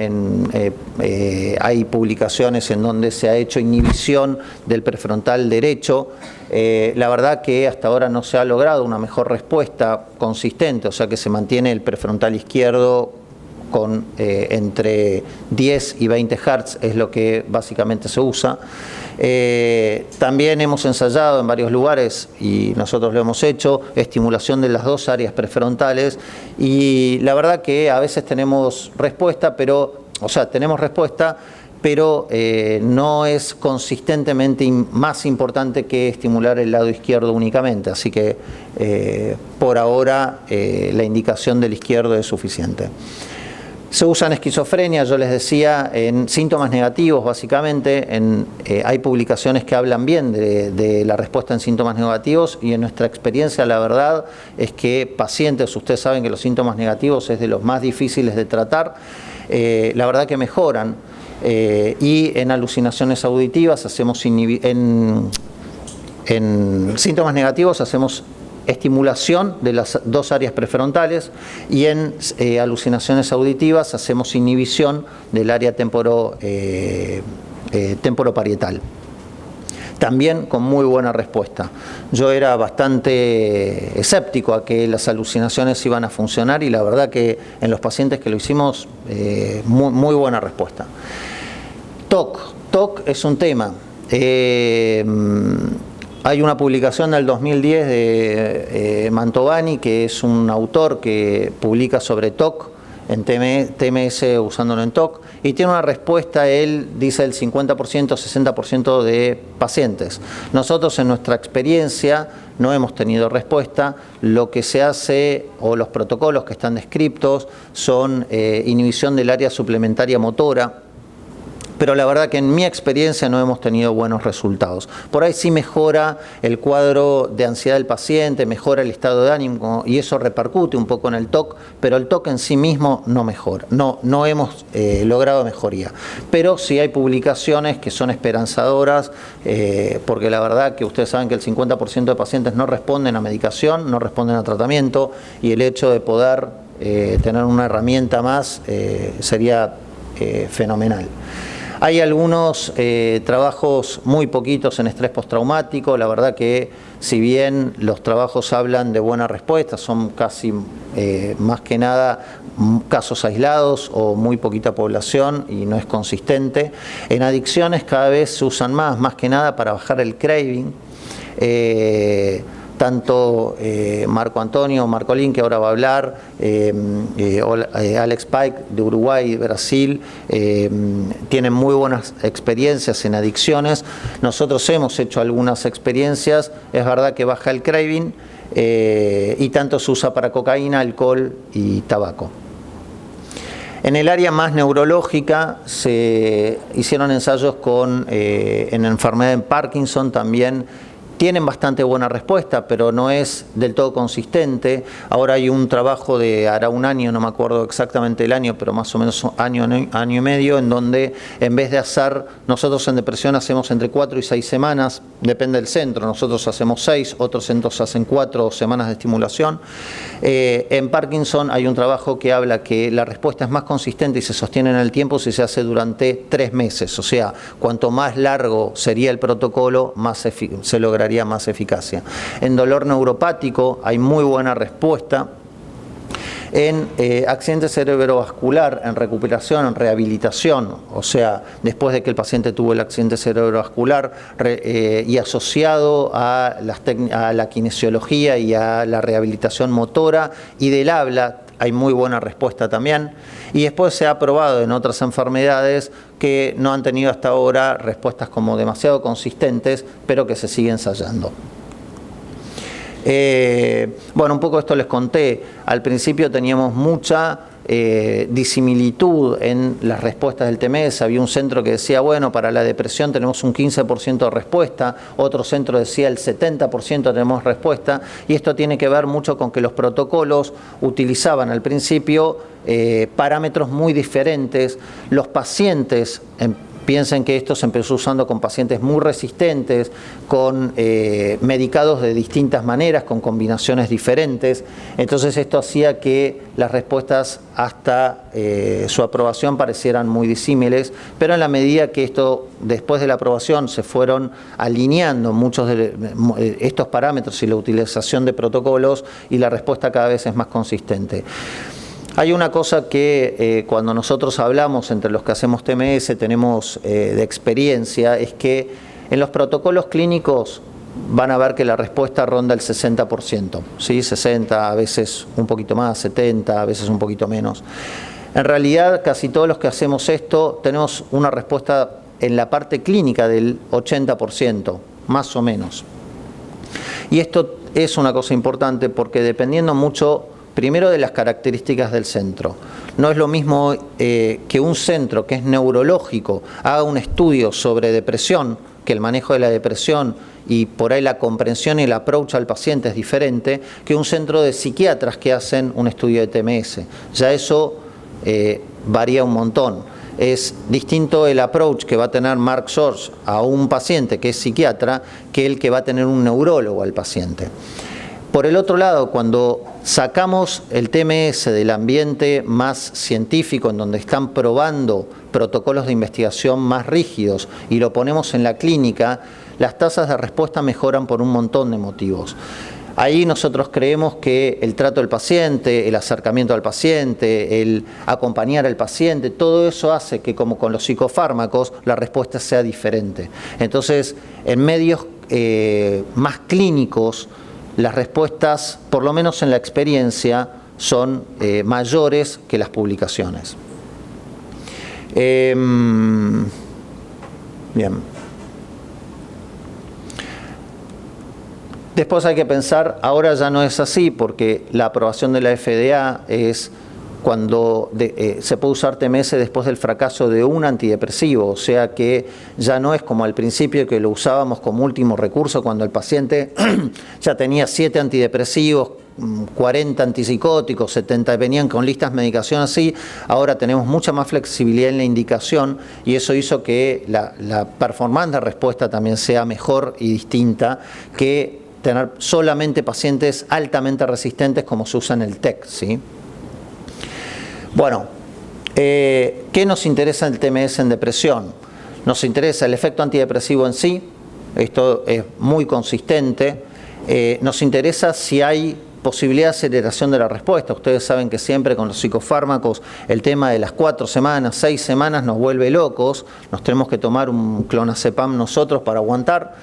S2: hay publicaciones en donde se ha hecho inhibición del prefrontal derecho. La verdad que hasta ahora no se ha logrado una mejor respuesta consistente, o sea que se mantiene el prefrontal izquierdo con entre 10 y 20 Hz es lo que básicamente se usa. También hemos ensayado en varios lugares, y nosotros lo hemos hecho, estimulación de las dos áreas prefrontales, y la verdad que a veces tenemos respuesta, pero no es consistentemente más importante que estimular el lado izquierdo únicamente, así que por ahora la indicación del izquierdo es suficiente. Se usa en esquizofrenia, yo les decía, en síntomas negativos básicamente. Hay publicaciones que hablan bien de la respuesta en síntomas negativos, y en nuestra experiencia la verdad es que pacientes, ustedes saben que los síntomas negativos es de los más difíciles de tratar, la verdad que mejoran. Y en alucinaciones auditivas en síntomas negativos hacemos estimulación de las dos áreas prefrontales, y en alucinaciones auditivas hacemos inhibición del área temporoparietal. También con muy buena respuesta. Yo era bastante escéptico a que las alucinaciones iban a funcionar, y la verdad que en los pacientes que lo hicimos, muy buena respuesta. TOC es un tema. Hay una publicación del 2010 de Mantovani, que es un autor que publica sobre TOC, en TMS usándolo en TOC, y tiene una respuesta, él dice, el 50%, 60% de pacientes. Nosotros en nuestra experiencia no hemos tenido respuesta. Lo que se hace, o los protocolos que están descritos, son inhibición del área suplementaria motora, pero la verdad que en mi experiencia no hemos tenido buenos resultados. Por ahí sí mejora el cuadro de ansiedad del paciente, mejora el estado de ánimo, y eso repercute un poco en el TOC, pero el TOC en sí mismo no mejora, no hemos logrado mejoría. Pero sí hay publicaciones que son esperanzadoras, porque la verdad que ustedes saben que el 50% de pacientes no responden a medicación, no responden a tratamiento, y el hecho de poder tener una herramienta más sería fenomenal. Hay algunos trabajos muy poquitos en estrés postraumático. La verdad que si bien los trabajos hablan de buena respuesta, son casi más que nada casos aislados o muy poquita población, y no es consistente. En adicciones cada vez se usan más que nada para bajar el craving. Tanto Marco Antonio Marcolín, que ahora va a hablar, Alex Pike de Uruguay y Brasil, tienen muy buenas experiencias en adicciones. Nosotros hemos hecho algunas experiencias, es verdad que baja el craving, y tanto se usa para cocaína, alcohol y tabaco. En el área más neurológica se hicieron ensayos en enfermedad en Parkinson también. Tienen bastante buena respuesta, pero no es del todo consistente. Ahora hay un trabajo de hará un año, no me acuerdo exactamente el año, pero más o menos año y medio, en donde en vez de hacer, nosotros en depresión hacemos entre 4 y 6 semanas, depende del centro, nosotros hacemos 6, otros centros hacen 4 semanas de estimulación. En Parkinson hay un trabajo que habla que la respuesta es más consistente y se sostiene en el tiempo si se hace durante 3 meses, o sea, cuanto más largo sería el protocolo, más se lograría más eficacia. En dolor neuropático hay muy buena respuesta. En accidente cerebrovascular, en recuperación, en rehabilitación, o sea, después de que el paciente tuvo el accidente cerebrovascular, y asociado a la kinesiología y a la rehabilitación motora y del habla, hay muy buena respuesta también. Y después se ha probado en otras enfermedades que no han tenido hasta ahora respuestas como demasiado consistentes, pero que se siguen ensayando. Bueno, un poco esto les conté. Al principio teníamos mucha disimilitud en las respuestas del TMS. Había un centro que decía, bueno, para la depresión tenemos un 15% de respuesta, otro centro decía el 70% tenemos respuesta, y esto tiene que ver mucho con que los protocolos utilizaban al principio parámetros muy diferentes. Los pacientes, piensen que esto se empezó usando con pacientes muy resistentes, con medicados de distintas maneras, con combinaciones diferentes. Entonces esto hacía que las respuestas hasta su aprobación parecieran muy disímiles, pero en la medida que esto, después de la aprobación, se fueron alineando muchos de estos parámetros y la utilización de protocolos, y la respuesta cada vez es más consistente. Hay una cosa que cuando nosotros hablamos entre los que hacemos TMS, tenemos de experiencia, es que en los protocolos clínicos van a ver que la respuesta ronda el 60%, ¿sí? 60, a veces un poquito más, 70, a veces un poquito menos. En realidad, casi todos los que hacemos esto tenemos una respuesta en la parte clínica del 80%, más o menos. Y esto es una cosa importante porque dependiendo mucho, primero, de las características del centro. No es lo mismo que un centro que es neurológico haga un estudio sobre depresión, que el manejo de la depresión y por ahí la comprensión y el approach al paciente es diferente, que un centro de psiquiatras que hacen un estudio de TMS. Ya eso varía un montón. Es distinto el approach que va a tener Mark Schorsch a un paciente que es psiquiatra que el que va a tener un neurólogo al paciente. Por el otro lado, cuando sacamos el TMS del ambiente más científico, en donde están probando protocolos de investigación más rígidos, y lo ponemos en la clínica, las tasas de respuesta mejoran por un montón de motivos. Ahí nosotros creemos que el trato del paciente, el acercamiento al paciente, el acompañar al paciente, todo eso hace que, como con los psicofármacos, la respuesta sea diferente. Entonces, en medios más clínicos, las respuestas, por lo menos en la experiencia, son mayores que las publicaciones. Bien. Después hay que pensar, ahora ya no es así, porque la aprobación de la FDA es cuando se puede usar TMS después del fracaso de un antidepresivo, o sea que ya no es como al principio que lo usábamos como último recurso cuando el paciente ya tenía 7 antidepresivos, 40 antipsicóticos, 70, venían con listas de medicación así. Ahora tenemos mucha más flexibilidad en la indicación y eso hizo que la performance de respuesta también sea mejor y distinta que tener solamente pacientes altamente resistentes como se usa en el TEC, ¿sí? Bueno, ¿qué nos interesa el TMS en depresión? Nos interesa el efecto antidepresivo en sí, esto es muy consistente. Nos interesa si hay posibilidad de aceleración de la respuesta. Ustedes saben que siempre con los psicofármacos el tema de las 4 semanas, 6 semanas nos vuelve locos, nos tenemos que tomar un clonazepam nosotros para aguantar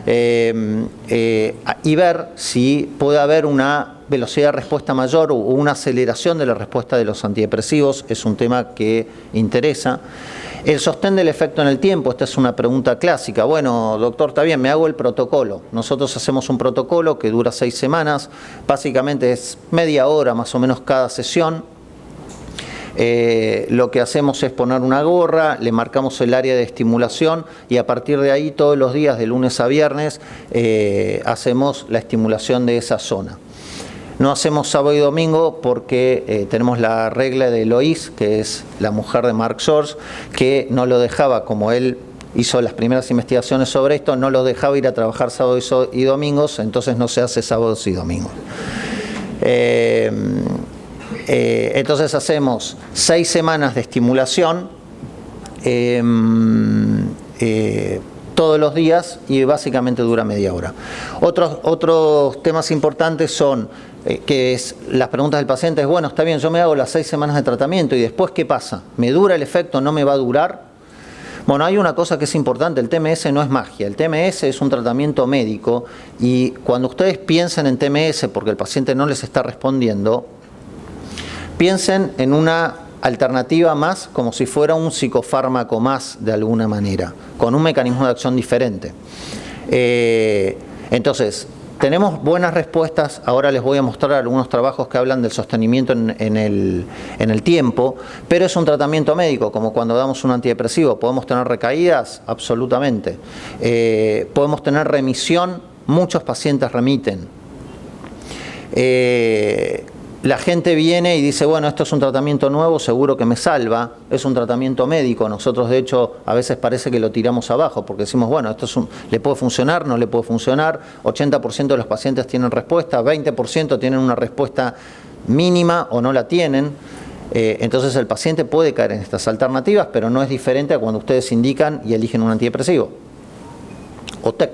S2: y ver si puede haber una velocidad de respuesta mayor o una aceleración de la respuesta de los antidepresivos. Es un tema que interesa. El sostén del efecto en el tiempo, esta es una pregunta clásica. Bueno, doctor, está bien, me hago el protocolo. Nosotros hacemos un protocolo que dura 6 semanas, básicamente es media hora más o menos cada sesión. Lo que hacemos es poner una gorra, le marcamos el área de estimulación y a partir de ahí todos los días de lunes a viernes hacemos la estimulación de esa zona. No hacemos sábado y domingo porque tenemos la regla de Lois, que es la mujer de Mark Schorsch, que no lo dejaba, como él hizo las primeras investigaciones sobre esto, no lo dejaba ir a trabajar sábados y domingos, entonces no se hace sábados y domingos. Entonces hacemos 6 semanas de estimulación todos los días y básicamente dura media hora. Otros temas importantes son que es las preguntas del paciente es, bueno, está bien, yo me hago las 6 semanas de tratamiento y después ¿qué pasa? ¿Me dura el efecto? ¿No me va a durar? Bueno, hay una cosa que es importante, el TMS no es magia, el TMS es un tratamiento médico y cuando ustedes piensan en TMS porque el paciente no les está respondiendo, piensen en una alternativa más como si fuera un psicofármaco más de alguna manera, con un mecanismo de acción diferente. Entonces, Tenemos buenas respuestas. Ahora les voy a mostrar algunos trabajos que hablan del sostenimiento en el tiempo, pero es un tratamiento médico, como cuando damos un antidepresivo. ¿Podemos tener recaídas? Absolutamente. Podemos tener remisión. Muchos pacientes remiten. La gente viene y dice, bueno, esto es un tratamiento nuevo, seguro que me salva, es un tratamiento médico. Nosotros, de hecho, a veces parece que lo tiramos abajo, porque decimos, bueno, esto ¿le puede funcionar? ¿No le puede funcionar? 80% de los pacientes tienen respuesta, 20% tienen una respuesta mínima o no la tienen. Entonces el paciente puede caer en estas alternativas, pero no es diferente a cuando ustedes indican y eligen un antidepresivo o TEC.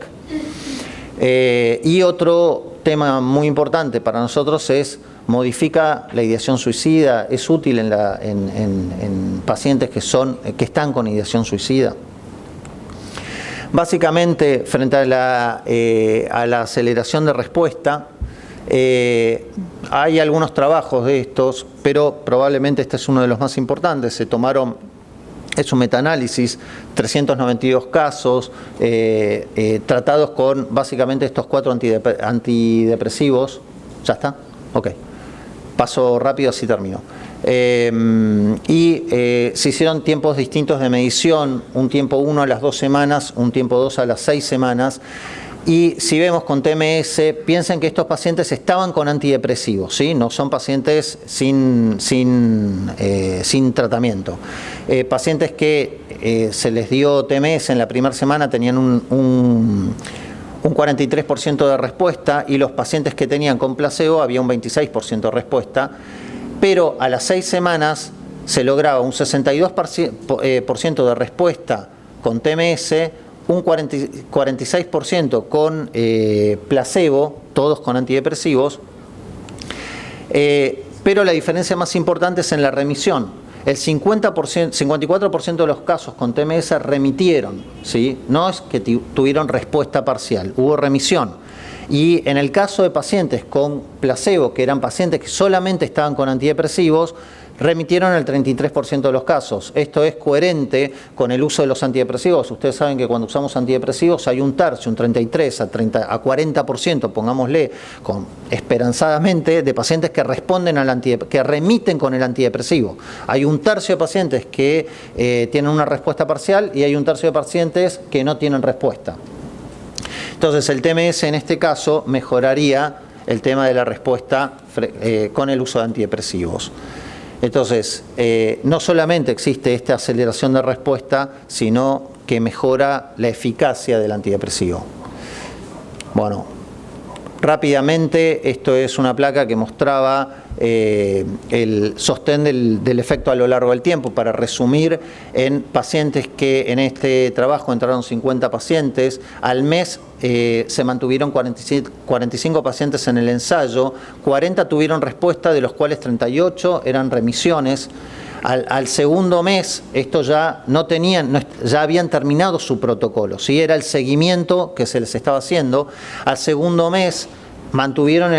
S2: Y otro tema muy importante para nosotros es modifica la ideación suicida, es útil en pacientes que están con ideación suicida. Básicamente, frente a la aceleración de respuesta, hay algunos trabajos de estos, pero probablemente este es uno de los más importantes. Se tomaron, es un metaanálisis, 392 casos, tratados con básicamente estos 4 antidepresivos. ¿Ya está? Ok. Paso rápido, así termino. Se hicieron tiempos distintos de medición, un tiempo 1 a las 2 semanas, un tiempo 2 a las 6 semanas. Y si vemos con TMS, piensen que estos pacientes estaban con antidepresivos, ¿sí? No son pacientes sin tratamiento. Pacientes que se les dio TMS en la primera semana tenían un 43% de respuesta, y los pacientes que tenían con placebo había un 26% de respuesta, pero a las 6 semanas se lograba un 62% de respuesta con TMS, un 46% con placebo, todos con antidepresivos, pero la diferencia más importante es en la remisión. El 54% de los casos con TMS remitieron, ¿sí? No es que tuvieron respuesta parcial, hubo remisión. Y en el caso de pacientes con placebo, que eran pacientes que solamente estaban con antidepresivos, remitieron el 33% de los casos. Esto es coherente con el uso de los antidepresivos. Ustedes saben que cuando usamos antidepresivos hay un tercio, un 33 a 40%, pongámosle, esperanzadamente, de pacientes que responden que remiten con el antidepresivo. Hay un tercio de pacientes que tienen una respuesta parcial y hay un tercio de pacientes que no tienen respuesta. Entonces el TMS en este caso mejoraría el tema de la respuesta con el uso de antidepresivos. Entonces, no solamente existe esta aceleración de respuesta, sino que mejora la eficacia del antidepresivo. Bueno, rápidamente, esto es una placa que mostraba el sostén del efecto a lo largo del tiempo. Para resumir, en pacientes que en este trabajo entraron 50 pacientes, al mes se mantuvieron 45 pacientes en el ensayo, 40 tuvieron respuesta, de los cuales 38 eran remisiones. Al segundo mes, estos ya ya habían terminado su protocolo, ¿sí? Era el seguimiento que se les estaba haciendo. Al segundo mes mantuvieron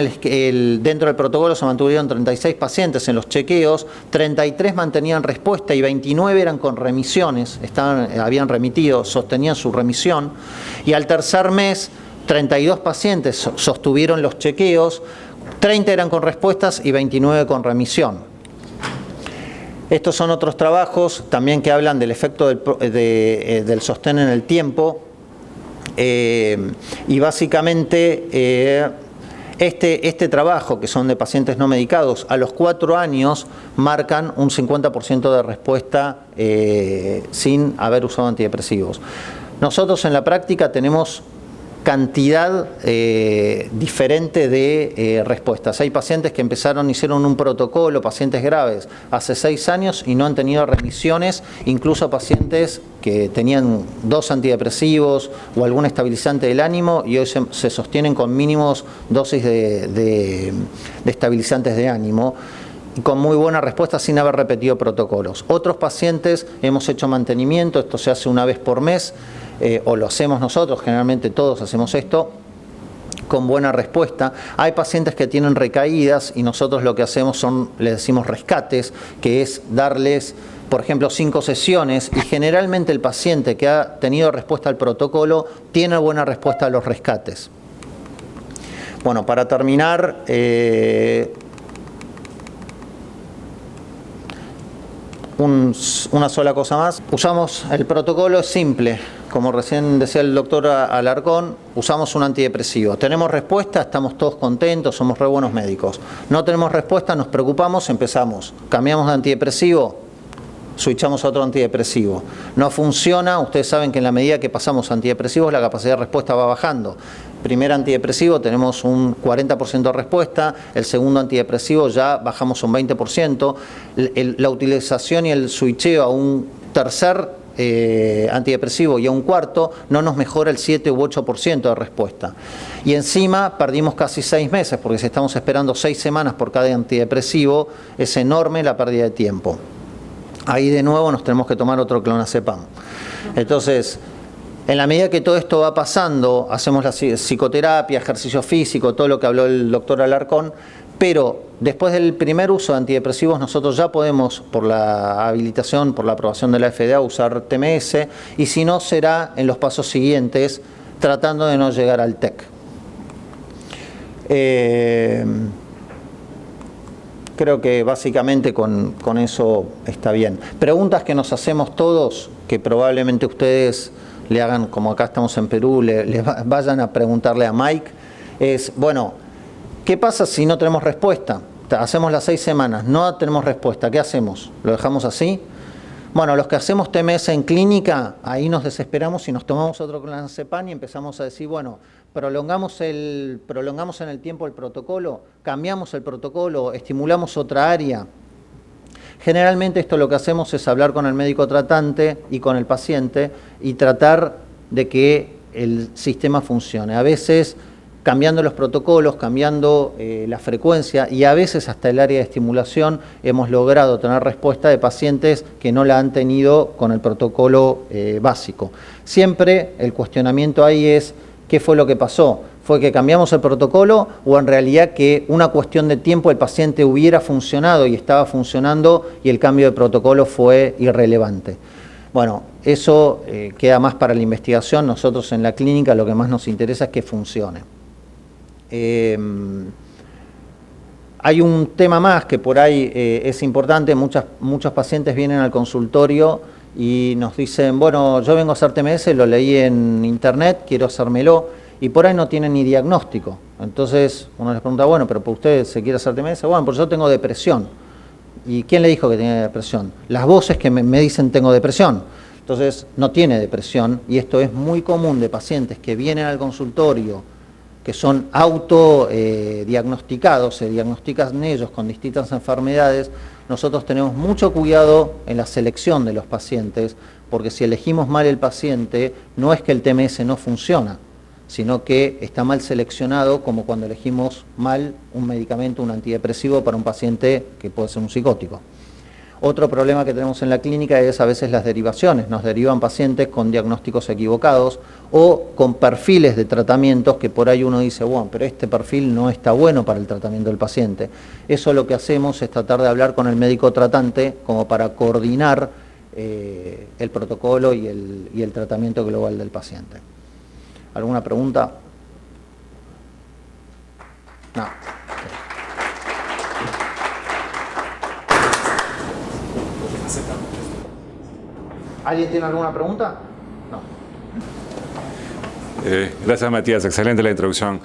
S2: dentro del protocolo se mantuvieron 36 pacientes en los chequeos, 33 mantenían respuesta y 29 eran con remisiones, habían remitido, sostenían su remisión. Y al tercer mes, 32 pacientes sostuvieron los chequeos, 30 eran con respuestas y 29 con remisión. Estos son otros trabajos también que hablan del efecto del sostén en el tiempo. Y básicamente este trabajo, que son de pacientes no medicados, a los 4 años marcan un 50% de respuesta sin haber usado antidepresivos. Nosotros en la práctica tenemos cantidad diferente de respuestas. Hay pacientes que hicieron un protocolo, pacientes graves, hace 6 años y no han tenido remisiones, incluso pacientes que tenían 2 antidepresivos o algún estabilizante del ánimo y hoy se sostienen con mínimos dosis de estabilizantes de ánimo, y con muy buena respuesta sin haber repetido protocolos. Otros pacientes hemos hecho mantenimiento, esto se hace una vez por mes, o lo hacemos nosotros, generalmente todos hacemos esto, con buena respuesta. Hay pacientes que tienen recaídas y nosotros lo que hacemos les decimos rescates, que es darles, por ejemplo, 5 sesiones, y generalmente el paciente que ha tenido respuesta al protocolo tiene buena respuesta a los rescates. Bueno, para terminar, una sola cosa más. Usamos el protocolo simple, como recién decía el doctor Alarcón, usamos un antidepresivo. ¿Tenemos respuesta? Estamos todos contentos, somos re buenos médicos. No tenemos respuesta, nos preocupamos, empezamos. Cambiamos de antidepresivo, switchamos a otro antidepresivo. No funciona, ustedes saben que en la medida que pasamos antidepresivos la capacidad de respuesta va bajando. Primer antidepresivo tenemos un 40% de respuesta, el segundo antidepresivo ya bajamos un 20%, la utilización y el switcheo a un tercer antidepresivo y a un cuarto no nos mejora el 7 u 8% de respuesta. Y encima perdimos casi 6 meses, porque si estamos esperando 6 semanas por cada antidepresivo, es enorme la pérdida de tiempo. Ahí de nuevo nos tenemos que tomar otro clonazepam. Entonces, en la medida que todo esto va pasando, hacemos la psicoterapia, ejercicio físico, todo lo que habló el doctor Alarcón, pero después del primer uso de antidepresivos nosotros ya podemos, por la habilitación, por la aprobación de la FDA, usar TMS, y si no será en los pasos siguientes, tratando de no llegar al TEC. Creo que básicamente con eso está bien. Preguntas que nos hacemos todos, que probablemente ustedes le hagan, como acá estamos en Perú, le vayan a preguntarle a Mike, es, bueno, ¿qué pasa si no tenemos respuesta? Hacemos las 6 semanas, no tenemos respuesta, ¿qué hacemos? ¿Lo dejamos así? Bueno, los que hacemos TMS en clínica, ahí nos desesperamos y nos tomamos otro clonazepam y empezamos a decir, bueno, prolongamos en el tiempo el protocolo, cambiamos el protocolo, estimulamos otra área. Generalmente esto lo que hacemos es hablar con el médico tratante y con el paciente y tratar de que el sistema funcione. A veces cambiando los protocolos, cambiando la frecuencia y a veces hasta el área de estimulación hemos logrado tener respuesta de pacientes que no la han tenido con el protocolo básico. Siempre el cuestionamiento ahí es ¿qué fue lo que pasó? ¿Fue que cambiamos el protocolo o en realidad que una cuestión de tiempo el paciente hubiera funcionado y estaba funcionando y el cambio de protocolo fue irrelevante? Bueno, eso queda más para la investigación. Nosotros en la clínica lo que más nos interesa es que funcione. Hay un tema más que por ahí es importante. Muchos pacientes vienen al consultorio y nos dicen, bueno, yo vengo a hacer TMS, lo leí en internet, quiero hacérmelo, y por ahí no tienen ni diagnóstico. Entonces uno les pregunta, bueno, pero ¿usted se quiere hacer TMS? Bueno, pues yo tengo depresión. ¿Y quién le dijo que tenía depresión? Las voces que me dicen tengo depresión. Entonces no tiene depresión, y esto es muy común de pacientes que vienen al consultorio, que son autodiagnosticados, se diagnostican ellos con distintas enfermedades. Nosotros tenemos mucho cuidado en la selección de los pacientes, porque si elegimos mal el paciente, no es que el TMS no funciona, sino que está mal seleccionado, como cuando elegimos mal un medicamento, un antidepresivo para un paciente que puede ser un psicótico. Otro problema que tenemos en la clínica es a veces las derivaciones. Nos derivan pacientes con diagnósticos equivocados o con perfiles de tratamientos que por ahí uno dice, bueno, pero este perfil no está bueno para el tratamiento del paciente. Eso lo que hacemos es tratar de hablar con el médico tratante como para coordinar el protocolo y el tratamiento global del paciente. ¿Alguna pregunta? No. ¿Alguien tiene alguna pregunta? No.
S1: Gracias, Matías. Excelente la introducción.